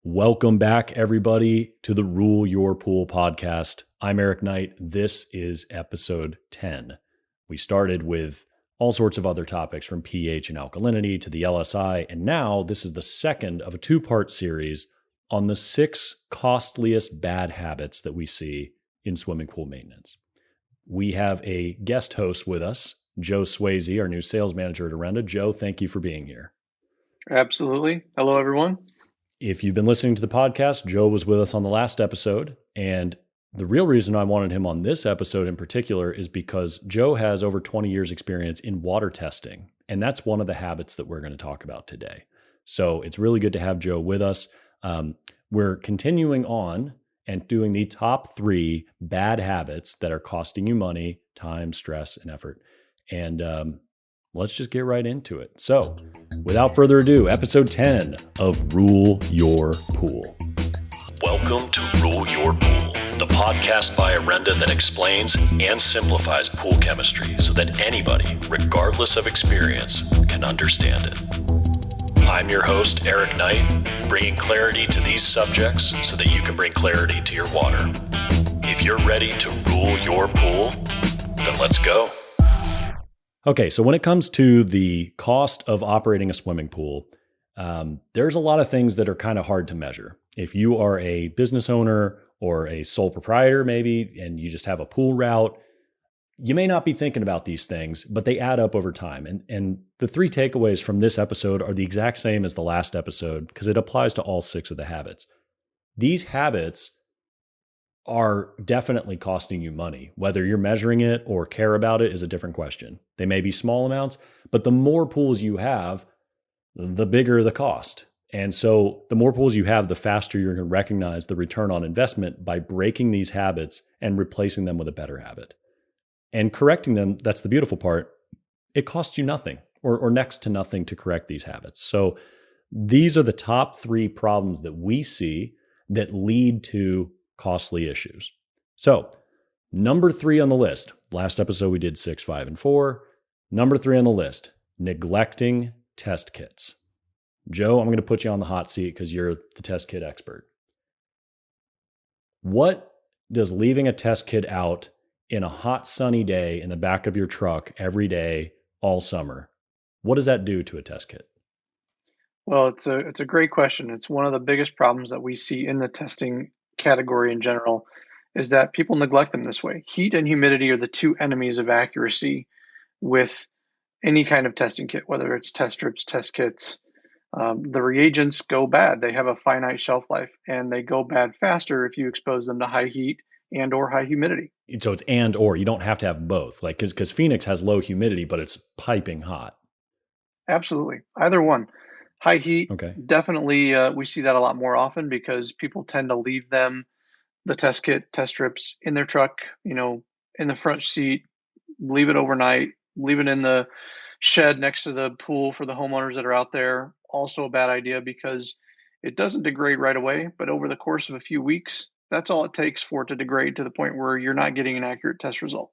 Welcome back, everybody, to the Rule Your Pool podcast. I'm Eric Knight. This is episode 10. We started with all sorts of other topics from pH and alkalinity to the LSI, and now this is the second of a two-part series on the 6 costliest bad habits that we see in swimming pool maintenance. We have a guest host with us, Joe Swayze, our new sales manager at Orenda. Joe, thank you for being here. Absolutely. Hello, everyone. If you've been listening to the podcast, Joe was with us on the last episode, and the real reason I wanted him on this episode in particular is because Joe has over 20 years experience in water testing, and that's one of the habits that we're going to talk about today. So it's really good to have Joe with us. We're continuing on and doing the top 3 bad habits that are costing you money, time, stress, and effort. And let's just get right into it. So, without further ado, episode 10 of Rule Your Pool. Welcome to Rule Your Pool, the podcast by Orenda that explains and simplifies pool chemistry so that anybody, regardless of experience, can understand it. I'm your host, Eric Knight, bringing clarity to these subjects so that you can bring clarity to your water. If you're ready to rule your pool, then let's go. Okay, so when it comes to the cost of operating a swimming pool, there's a lot of things that are kind of hard to measure. If you are a business owner or a sole proprietor maybe, and you just have a pool route, you may not be thinking about these things, but they add up over time. And the 3 takeaways from this episode are the exact same as the last episode because it applies to all 6 of the habits. These habits are definitely costing you money. Whether you're measuring it or care about it is a different question. They may be small amounts, but the more pools you have, the bigger the cost. And so the more pools you have, the faster you're going to recognize the return on investment by breaking these habits and replacing them with a better habit. And correcting them, that's the beautiful part, it costs you nothing or next to nothing to correct these habits. So these are the top 3 problems that we see that lead to costly issues. So, number 3 on the list. Last episode we did 6, 5, and 4. Number 3 on the list, neglecting test kits. Joe, I'm going to put you on the hot seat because you're the test kit expert. What does leaving a test kit out in a hot sunny day in the back of your truck every day all summer, what does that do to a test kit? Well, it's a great question. It's one of the biggest problems that we see in the testing category in general is that people neglect them this way. Heat and humidity are the 2 enemies of accuracy with any kind of testing kit, whether it's test strips, test kits. The reagents go bad. They have a finite shelf life, and they go bad faster if you expose them to high heat and or high humidity. So it's and or. You don't have to have both, like because Phoenix has low humidity, but it's piping hot. Absolutely, either one. High heat, Okay. definitely we see that a lot more often because people tend to leave the test kit, test strips in their truck, in the front seat, leave it overnight, leave it in the shed next to the pool for the homeowners that are out there. Also a bad idea because it doesn't degrade right away, but over the course of a few weeks, that's all it takes for it to degrade to the point where you're not getting an accurate test result.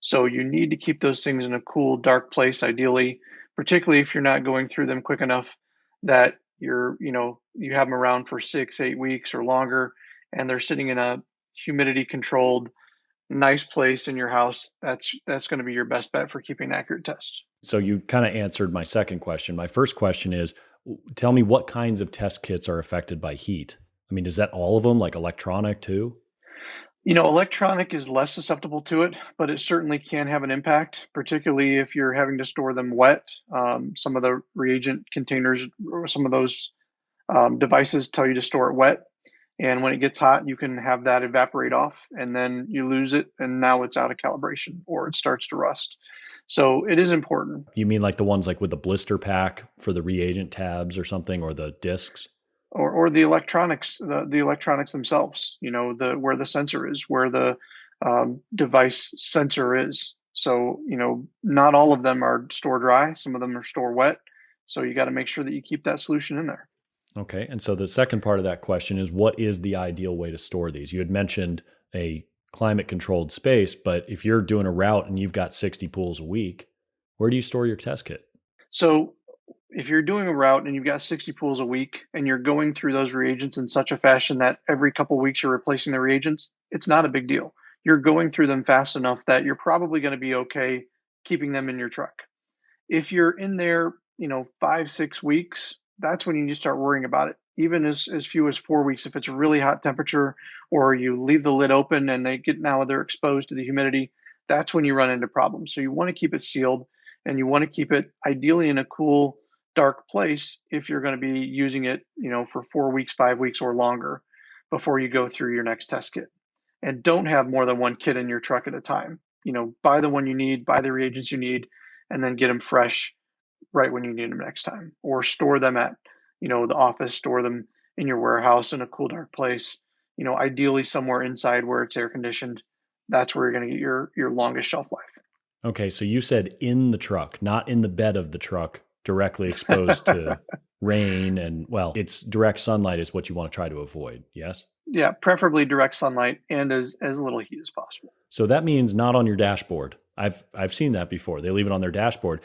So you need to keep those things in a cool, dark place, ideally, particularly if you're not going through them quick enough that you have them around for 6, 8 weeks or longer, and they're sitting in a humidity controlled, nice place in your house. That's going to be your best bet for keeping an accurate test. So you kind of answered my second question. My first question is, tell me what kinds of test kits are affected by heat? I mean, is that all of them, like electronic too? Electronic is less susceptible to it, but it certainly can have an impact, particularly if you're having to store them wet. Some of the reagent containers or some of those devices tell you to store it wet. And when it gets hot, you can have that evaporate off and then you lose it. And now it's out of calibration or it starts to rust. So it is important. You mean like the ones like with the blister pack for the reagent tabs or something, or the discs? Or the electronics, the electronics themselves, where the sensor is, where the device sensor is. So, not all of them are store dry. Some of them are store wet. So you got to make sure that you keep that solution in there. Okay. And so the second part of that question is, what is the ideal way to store these? You had mentioned a climate controlled space, but if you're doing a route and you've got 60 pools a week, where do you store your test kit? So if you're doing a route and you've got 60 pools a week and you're going through those reagents in such a fashion that every couple of weeks you're replacing the reagents, it's not a big deal. You're going through them fast enough that you're probably going to be okay keeping them in your truck. If you're in there, 5, 6 weeks, that's when you need to start worrying about it. Even as few as 4 weeks, if it's a really hot temperature or you leave the lid open and they're exposed to the humidity, that's when you run into problems. So you want to keep it sealed and you want to keep it ideally in a cool, dark place if you're going to be using it, for 4 weeks, 5 weeks or longer before you go through your next test kit. And don't have more than one kit in your truck at a time. Buy the one you need, buy the reagents you need, and then get them fresh right when you need them next time, or store them at, the office, store them in your warehouse in a cool, dark place, ideally somewhere inside where it's air conditioned. That's where you're going to get your longest shelf life. Okay, so you said in the truck, not in the bed of the truck, directly exposed to rain and, well, it's direct sunlight is what you want to try to avoid, yes? Yeah, preferably direct sunlight and as little heat as possible. So that means not on your dashboard. I've seen that before. They leave it on their dashboard.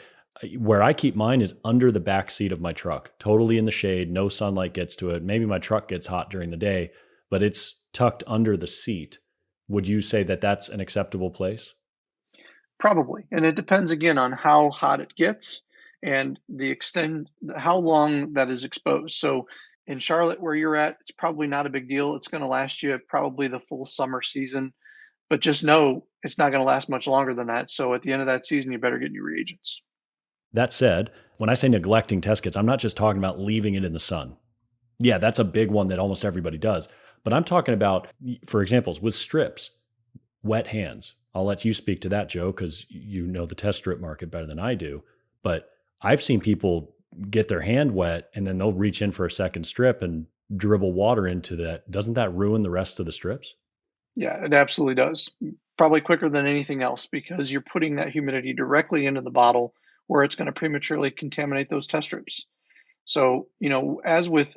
Where I keep mine is under the back seat of my truck, totally in the shade, no sunlight gets to it. Maybe my truck gets hot during the day, but it's tucked under the seat. Would you say that that's an acceptable place? Probably. And it depends again on how hot it gets and the extent, how long that is exposed. So in Charlotte, where you're at, it's probably not a big deal. It's going to last you probably the full summer season, but just know it's not going to last much longer than that. So at the end of that season, you better get new reagents. That said, when I say neglecting test kits, I'm not just talking about leaving it in the sun. Yeah, that's a big one that almost everybody does. But I'm talking about, for examples, with strips, wet hands. I'll let you speak to that, Joe, because you know the test strip market better than I do. But I've seen people get their hand wet and then they'll reach in for a second strip and dribble water into that. Doesn't that ruin the rest of the strips? Yeah, it absolutely does. Probably quicker than anything else because you're putting that humidity directly into the bottle where it's going to prematurely contaminate those test strips. So, as with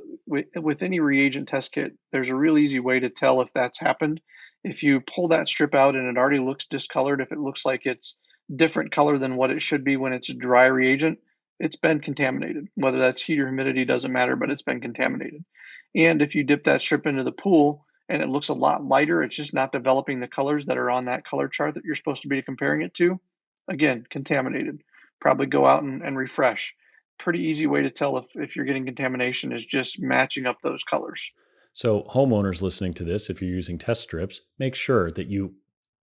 any reagent test kit, there's a real easy way to tell if that's happened. If you pull that strip out and it already looks discolored, if it looks like it's different color than what it should be when it's a dry reagent, it's been contaminated. Whether that's heat or humidity doesn't matter, but it's been contaminated. And if you dip that strip into the pool and it looks a lot lighter, it's just not developing the colors that are on that color chart that you're supposed to be comparing it to. Again, contaminated. Probably go out and refresh. Pretty easy way to tell if you're getting contamination is just matching up those colors. So, homeowners listening to this, if you're using test strips, make sure that you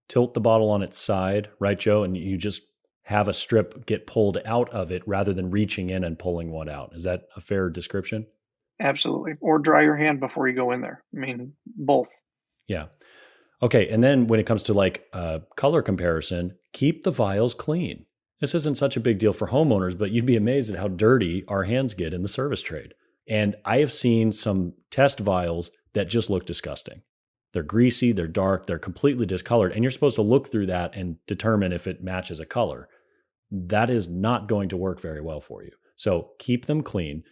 tilt the bottle on its side, right, Joe? And you just have a strip get pulled out of it rather than reaching in and pulling one out. Is that a fair description? Absolutely. Or dry your hand before you go in there. I mean, both. Yeah. Okay. And then when it comes to like color comparison, keep the vials clean. This isn't such a big deal for homeowners, but you'd be amazed at how dirty our hands get in the service trade. And I have seen some test vials that just look disgusting. They're greasy, they're dark, they're completely discolored, and you're supposed to look through that and determine if it matches a color. That is not going to work very well for you. So keep them clean.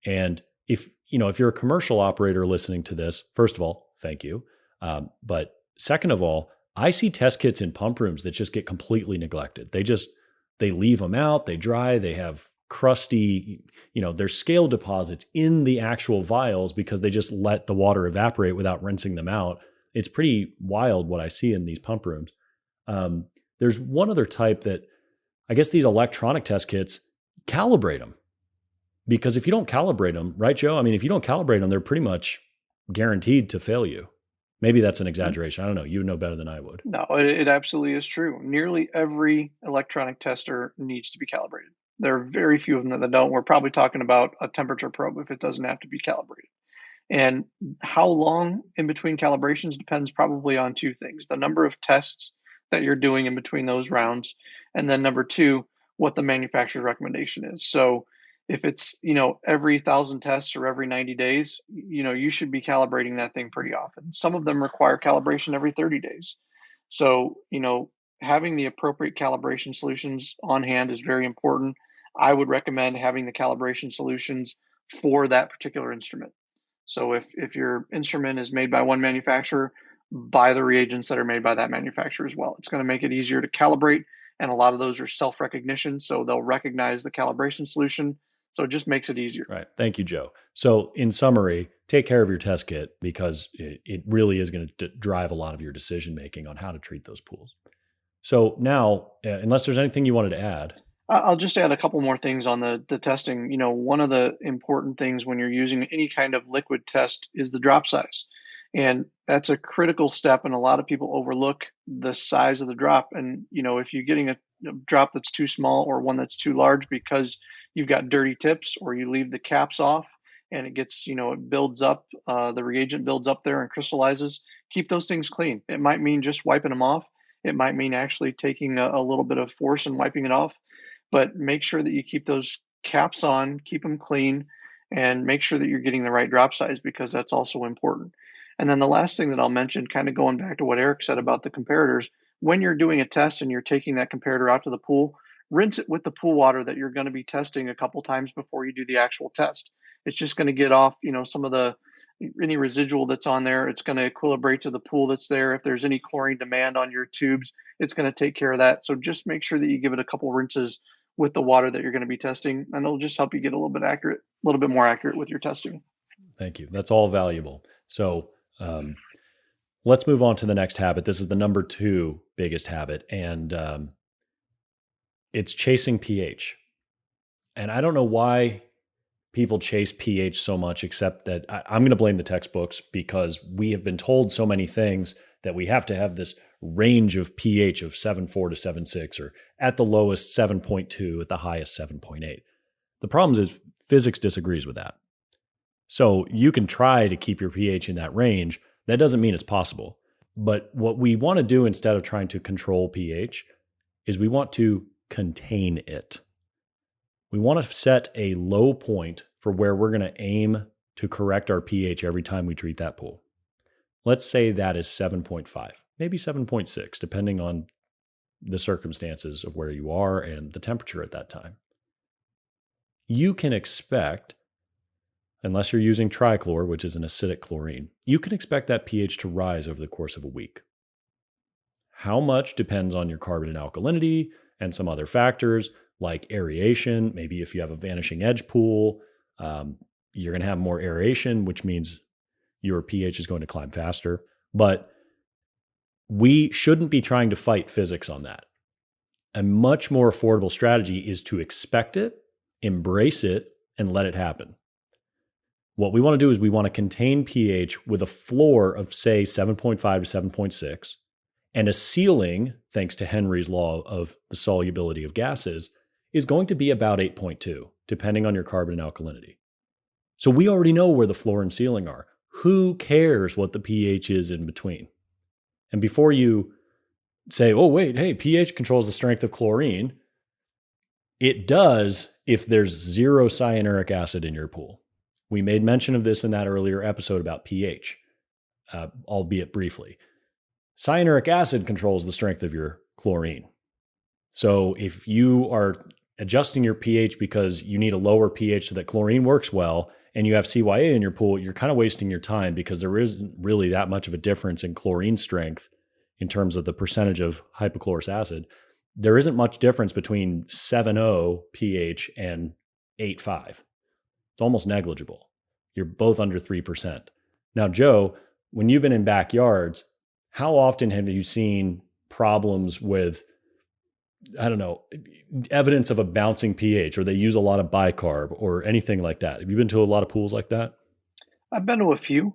And if you're a commercial operator listening to this, first of all, thank you. But second of all, I see test kits in pump rooms that just get completely neglected. They leave them out, they dry, they have crusty, there's scale deposits in the actual vials because they just let the water evaporate without rinsing them out. It's pretty wild what I see in these pump rooms. There's one other type that I guess these electronic test kits, calibrate them. Because if you don't calibrate them, right, Joe? I mean, if you don't calibrate them, they're pretty much guaranteed to fail you. Maybe that's an exaggeration. I don't know. You know better than I would. No, it absolutely is true. Nearly every electronic tester needs to be calibrated. There are very few of them that don't. We're probably talking about a temperature probe if it doesn't have to be calibrated. And how long in between calibrations depends probably on two things: the number of tests that you're doing in between those rounds, and then number two, what the manufacturer's recommendation is. So if it's, every 1,000 tests or every 90 days, you should be calibrating that thing pretty often. Some of them require calibration every 30 days. So, having the appropriate calibration solutions on hand is very important. I would recommend having the calibration solutions for that particular instrument. So if your instrument is made by one manufacturer, buy the reagents that are made by that manufacturer as well. It's going to make it easier to calibrate, and a lot of those are self-recognition, so they'll recognize the calibration solution. So it just makes it easier. Right. Thank you, Joe. So in summary, take care of your test kit because it really is going to drive a lot of your decision making on how to treat those pools. So now, unless there's anything you wanted to add. I'll just add a couple more things on the testing. One of the important things when you're using any kind of liquid test is the drop size. And that's a critical step, and a lot of people overlook the size of the drop. And, if you're getting a drop that's too small or one that's too large because you've got dirty tips or you leave the caps off and it gets, it builds up, the reagent builds up there and crystallizes, keep those things clean. It might mean just wiping them off. It might mean actually taking a little bit of force and wiping it off, but make sure that you keep those caps on, keep them clean, and make sure that you're getting the right drop size because that's also important. And then the last thing that I'll mention, kind of going back to what Eric said about the comparators, when you're doing a test and you're taking that comparator out to the pool, rinse it with the pool water that you're going to be testing a couple times before you do the actual test. It's just going to get off, some of the any residual that's on there. It's going to equilibrate to the pool that's there. If there's any chlorine demand on your tubes, it's going to take care of that. So just make sure that you give it a couple rinses with the water that you're going to be testing, and it'll just help you get a little bit more accurate with your testing. Thank you. That's all valuable. So let's move on to the next habit. This is the number 2 biggest habit, and it's chasing pH. And I don't know why people chase pH so much, except that I'm going to blame the textbooks because we have been told so many things that we have to have this range of pH of 7.4 to 7.6, or at the lowest 7.2, at the highest 7.8. The problem is physics disagrees with that. So you can try to keep your pH in that range. That doesn't mean it's possible. But what we want to do instead of trying to control pH is we want to contain it. We want to set a low point for where we're going to aim to correct our pH every time we treat that pool. Let's say that is 7.5, maybe 7.6, depending on the circumstances of where you are and the temperature at that time. You can expect, unless you're using trichlor, which is an acidic chlorine, you can expect that pH to rise over the course of a week. How much depends on your carbon and alkalinity and some other factors like aeration. Maybe if you have a vanishing edge pool, you're going to have more aeration, which means your pH is going to climb faster. But we shouldn't be trying to fight physics on that. A much more affordable strategy is to expect it, embrace it, and let it happen. What we want to do is we want to contain pH with a floor of, say, 7.5 to 7.6, and a ceiling, thanks to Henry's law of the solubility of gases, is going to be about 8.2, depending on your carbon and alkalinity. So we already know where the floor and ceiling are. Who cares what the pH is in between? And before you say, oh, wait, hey, pH controls the strength of chlorine, it does if there's 0 cyanuric acid in your pool. We made mention of this in that earlier episode about pH, albeit briefly. Cyanuric acid controls the strength of your chlorine. So if you are adjusting your pH because you need a lower pH so that chlorine works well, and you have CYA in your pool, you're kind of wasting your time because there isn't really that much of a difference in chlorine strength in terms of the percentage of hypochlorous acid. There isn't much difference between 7.0 pH and 8.5. It's almost negligible. You're both under 3%. Now, Joe, when you've been in backyards, how often have you seen problems with, I don't know, evidence of a bouncing pH, or they use a lot of bicarb or anything like that? Have you been to a lot of pools like that? I've been to a few.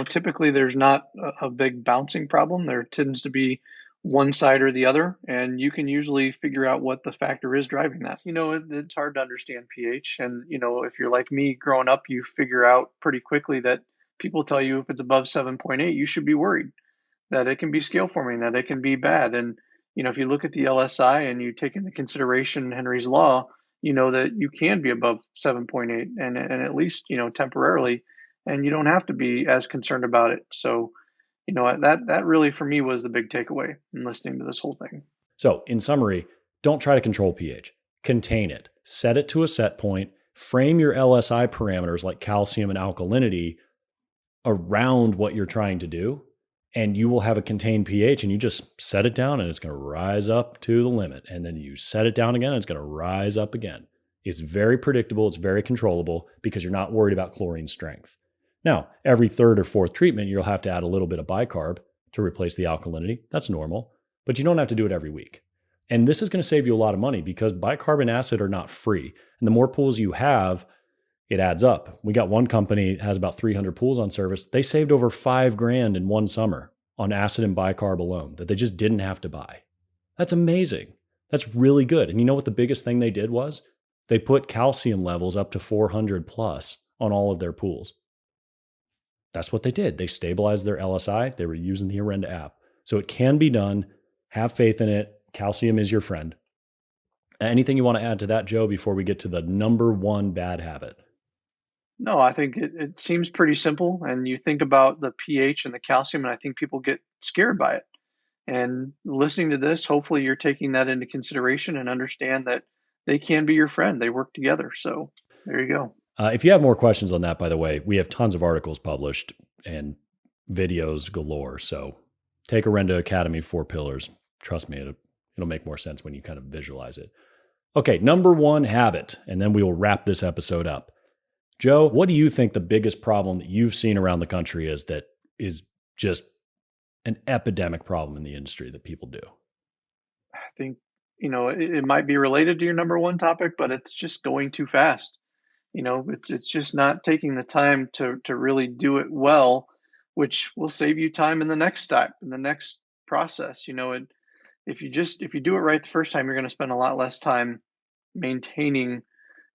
Typically there's not a big bouncing problem. There tends to be one side or the other, and you can usually figure out what the factor is driving that. It's hard to understand pH, and if you're like me growing up, you figure out pretty quickly that people tell you if it's above 7.8, you should be worried that it can be scale forming, that it can be bad. And if you look at the LSI and you take into consideration Henry's law, you know that you can be above 7.8 and at least, temporarily, and you don't have to be as concerned about it. So, that really for me was the big takeaway in listening to this whole thing. So in summary, don't try to control pH. Contain it. Set it to a set point. Frame your LSI parameters like calcium and alkalinity around what you're trying to do, and you will have a contained pH, and you just set it down and it's going to rise up to the limit. And then you set it down again and it's going to rise up again. It's very predictable. It's very controllable because you're not worried about chlorine strength. Now, every third or fourth treatment, you'll have to add a little bit of bicarb to replace the alkalinity. That's normal, but you don't have to do it every week. And this is going to save you a lot of money because bicarb and acid are not free. And the more pools you have, it adds up. We got one company that has about 300 pools on service. They saved over $5,000 in one summer on acid and bicarb alone that they just didn't have to buy. That's amazing. That's really good. And you know what the biggest thing they did was? They put calcium levels up to 400 plus on all of their pools. That's what they did. They stabilized their LSI. They were using the Orenda app. So it can be done. Have faith in it. Calcium is your friend. Anything you want to add to that, Joe, before we get to the number one bad habit? No, I think it seems pretty simple. And you think about the pH and the calcium, and I think people get scared by it. And listening to this, hopefully you're taking that into consideration and understand that they can be your friend. They work together. So there you go. If you have more questions on that, by the way, we have tons of articles published and videos galore. So take Orenda Academy 4 Pillars. Trust me, it'll make more sense when you kind of visualize it. Okay, number one habit, and then we will wrap this episode up. Joe, what do you think the biggest problem that you've seen around the country is that is just an epidemic problem in the industry that people do? I think, it might be related to your number one topic, but it's just going too fast. It's just not taking the time to really do it well, which will save you time in the next step, in the next process. If you do it right the first time, you're going to spend a lot less time maintaining,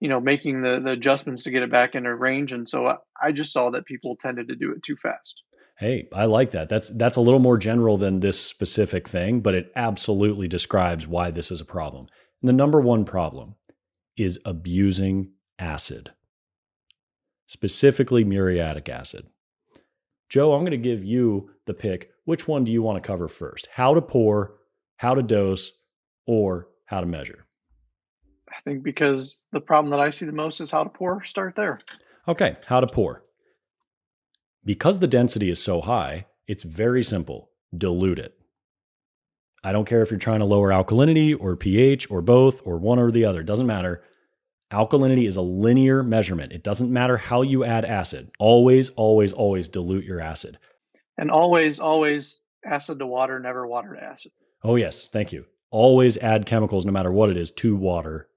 making the adjustments to get it back into range. And so I just saw that people tended to do it too fast. Hey, I like that. That's a little more general than this specific thing, but it absolutely describes why this is a problem. And the number one problem is abusing acid, specifically muriatic acid. Joe, I'm going to give you the pick. Which one do you want to cover first? How to pour, how to dose, or how to measure? I think because the problem that I see the most is how to pour, start there. Okay, how to pour. Because the density is so high, it's very simple. Dilute it. I don't care if you're trying to lower alkalinity or pH or both or one or the other. It doesn't matter. Alkalinity is a linear measurement. It doesn't matter how you add acid. Always, always, always dilute your acid. And always, always acid to water, never water to acid. Oh, yes. Thank you. Always add chemicals, no matter what it is, to water,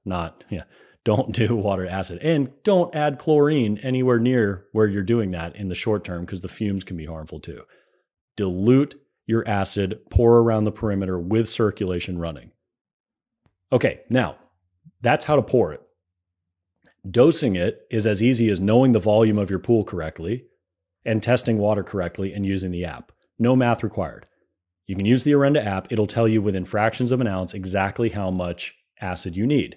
don't do water to acid. And don't add chlorine anywhere near where you're doing that in the short term because the fumes can be harmful too. Dilute your acid, pour around the perimeter with circulation running. Okay, now that's how to pour it. Dosing it is as easy as knowing the volume of your pool correctly and testing water correctly and using the app. No math required. You can use the Orenda app. It'll tell you within fractions of an ounce exactly how much acid you need.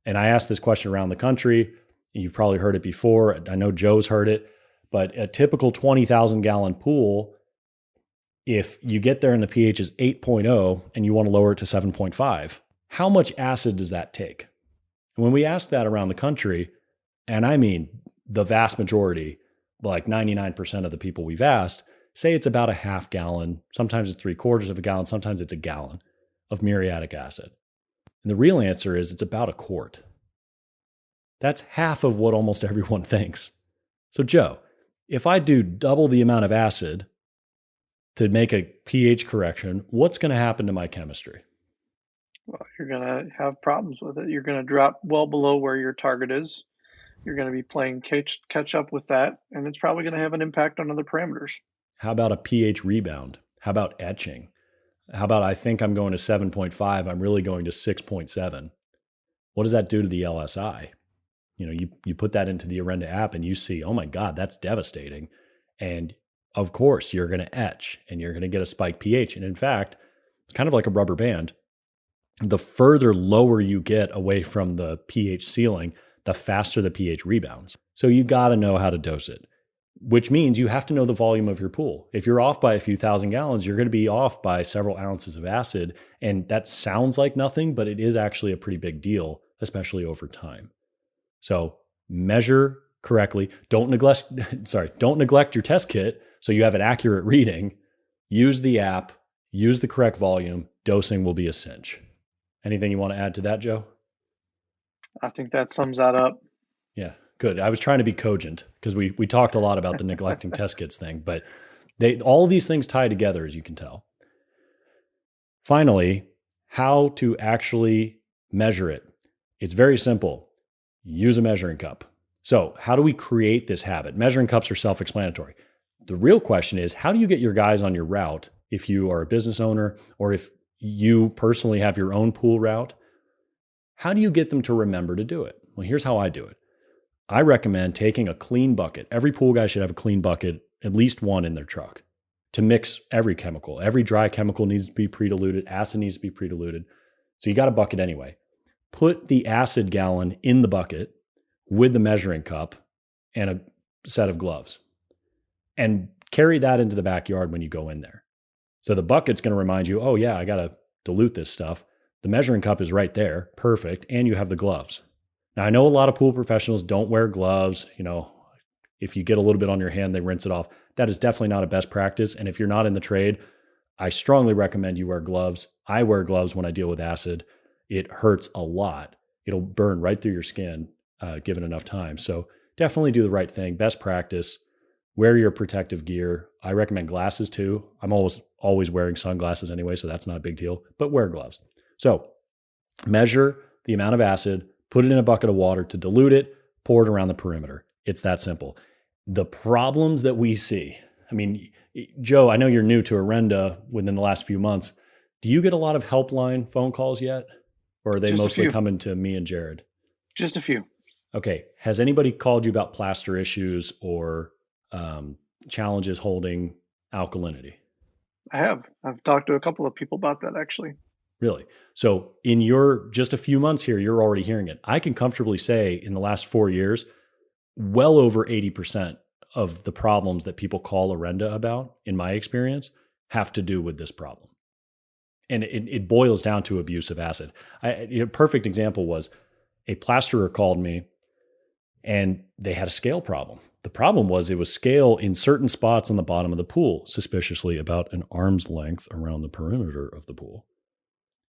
And I asked this question around the country. You've probably heard it before. I know Joe's heard it. But a typical 20,000 gallon pool, if you get there and the pH is 8.0 and you want to lower it to 7.5, how much acid does that take? And when we ask that around the country, and I mean the vast majority, like 99% of the people we've asked, say it's about a half gallon, sometimes it's 3/4 of a gallon, sometimes it's a gallon of muriatic acid. And the real answer is it's about a quart. That's half of what almost everyone thinks. So Joe, if I do double the amount of acid to make a pH correction, what's going to happen to my chemistry? Well, you're going to have problems with it. You're going to drop well below where your target is. You're going to be playing catch up with that, and it's probably going to have an impact on other parameters. How about a pH rebound? How about etching? How about I think I'm going to 7.5, I'm really going to 6.7. What does that do to the LSI? You put that into the Orenda app and you see, oh my God, that's devastating. And of course, you're going to etch and you're going to get a spike pH. And in fact, it's kind of like a rubber band. The further lower you get away from the pH ceiling, the faster the pH rebounds. So you got to know how to dose it, which means you have to know the volume of your pool. If you're off by a few thousand gallons, you're going to be off by several ounces of acid. And that sounds like nothing, but it is actually a pretty big deal, especially over time. So measure correctly. Don't neglect your test kit so you have an accurate reading. Use the app, use the correct volume. Dosing will be a cinch. Anything you want to add to that, Joe? I think that sums that up. Yeah, good. I was trying to be cogent because we talked a lot about the neglecting test kits thing, but all of these things tie together, as you can tell. Finally, how to actually measure it. It's very simple. Use a measuring cup. So how do we create this habit? Measuring cups are self-explanatory. The real question is, how do you get your guys on your route if you are a business owner or if you personally have your own pool route? How do you get them to remember to do it? Well, here's how I do it. I recommend taking a clean bucket. Every pool guy should have a clean bucket, at least one in their truck, to mix every chemical. Every dry chemical needs to be pre-diluted. Acid needs to be pre-diluted. So you got a bucket anyway. Put the acid gallon in the bucket with the measuring cup and a set of gloves. And carry that into the backyard when you go in there. So the bucket's going to remind you, oh yeah, I got to dilute this stuff. The measuring cup is right there. Perfect. And you have the gloves. Now, I know a lot of pool professionals don't wear gloves. If you get a little bit on your hand, they rinse it off. That is definitely not a best practice. And if you're not in the trade, I strongly recommend you wear gloves. I wear gloves when I deal with acid. It hurts a lot. It'll burn right through your skin, given enough time. So definitely do the right thing. Best practice. Wear your protective gear. I recommend glasses too. I'm always wearing sunglasses anyway, so that's not a big deal, but wear gloves. So measure the amount of acid, put it in a bucket of water to dilute it, pour it around the perimeter. It's that simple. The problems that we see, Joe, I know you're new to Orenda within the last few months. Do you get a lot of helpline phone calls yet? Or are they mostly coming to me and Jared? Just a few. Okay. Has anybody called you about plaster issues or challenges holding alkalinity? I have. I've talked to a couple of people about that, actually. Really? So in your just a few months here, you're already hearing it. I can comfortably say in the last 4 years, well over 80% of the problems that people call Orenda about, in my experience, have to do with this problem. And it boils down to abuse of acid. A perfect example was a plasterer called me and they had a scale problem. The problem was it was scale in certain spots on the bottom of the pool, suspiciously about an arm's length around the perimeter of the pool.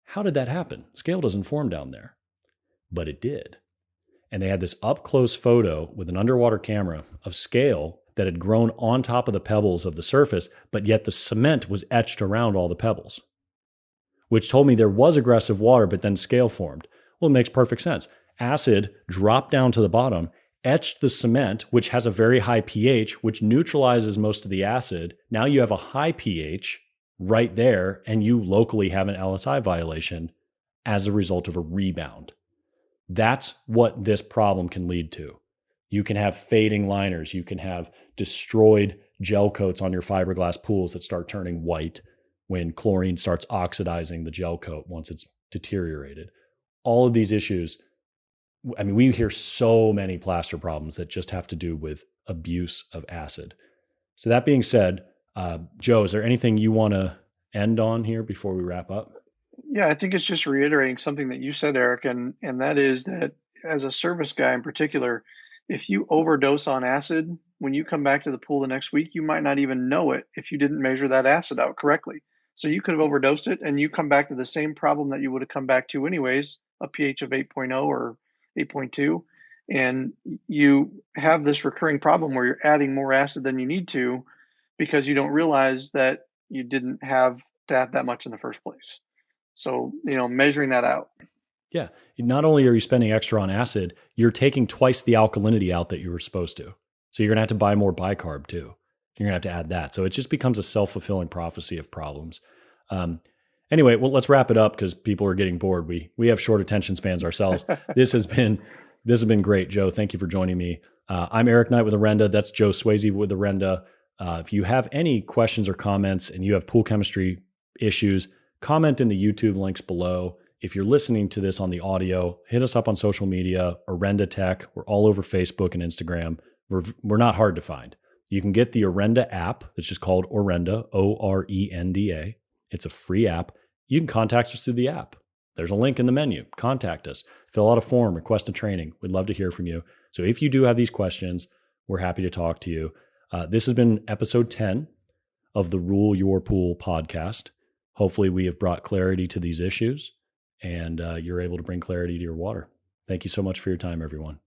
How did that happen? Scale doesn't form down there, but it did. And they had this up-close photo with an underwater camera of scale that had grown on top of the pebbles of the surface, but yet the cement was etched around all the pebbles, which told me there was aggressive water, but then scale formed. Well, it makes perfect sense. Acid dropped down to the bottom, etched the cement, which has a very high pH, which neutralizes most of the acid. Now you have a high pH right there, and you locally have an LSI violation as a result of a rebound. That's what this problem can lead to. You can have fading liners. You can have destroyed gel coats on your fiberglass pools that start turning white when chlorine starts oxidizing the gel coat once it's deteriorated. All of these issues, we hear so many plaster problems that just have to do with abuse of acid. So that being said, Joe, is there anything you want to end on here before we wrap up? Yeah, I think it's just reiterating something that you said, Eric, and that is that as a service guy in particular, if you overdose on acid, when you come back to the pool the next week, you might not even know it if you didn't measure that acid out correctly. So you could have overdosed it and you come back to the same problem that you would have come back to anyways, a pH of 8.0 or 8.2. And you have this recurring problem where you're adding more acid than you need to because you don't realize that you didn't have to add that much in the first place. So, measuring that out. Yeah. Not only are you spending extra on acid, you're taking twice the alkalinity out that you were supposed to. So you're going to have to buy more bicarb too. You're going to have to add that. So it just becomes a self-fulfilling prophecy of problems. Anyway, well, let's wrap it up because people are getting bored. We have short attention spans ourselves. This has been great, Joe. Thank you for joining me. I'm Eric Knight with Orenda. That's Joe Swayze with Orenda. If you have any questions or comments and you have pool chemistry issues, comment in the YouTube links below. If you're listening to this on the audio, hit us up on social media, Orenda Tech. We're all over Facebook and Instagram. We're not hard to find. You can get the Orenda app. It's just called Orenda, Orenda. It's a free app. You can contact us through the app. There's a link in the menu. Contact us. Fill out a form, request a training. We'd love to hear from you. So if you do have these questions, we're happy to talk to you. This has been episode 10 of the Rule Your Pool podcast. Hopefully we have brought clarity to these issues and you're able to bring clarity to your water. Thank you so much for your time, everyone.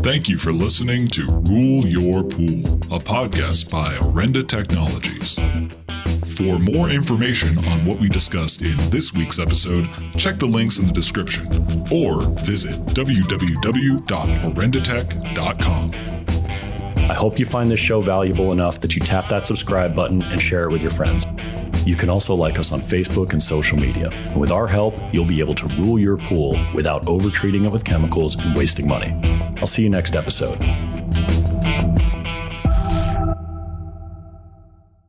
Thank you for listening to Rule Your Pool, a podcast by Orenda Technologies. For more information on what we discussed in this week's episode, check the links in the description or visit www.orendatech.com. I hope you find this show valuable enough that you tap that subscribe button and share it with your friends. You can also like us on Facebook and social media. And with our help, you'll be able to rule your pool without over-treating it with chemicals and wasting money. I'll see you next episode.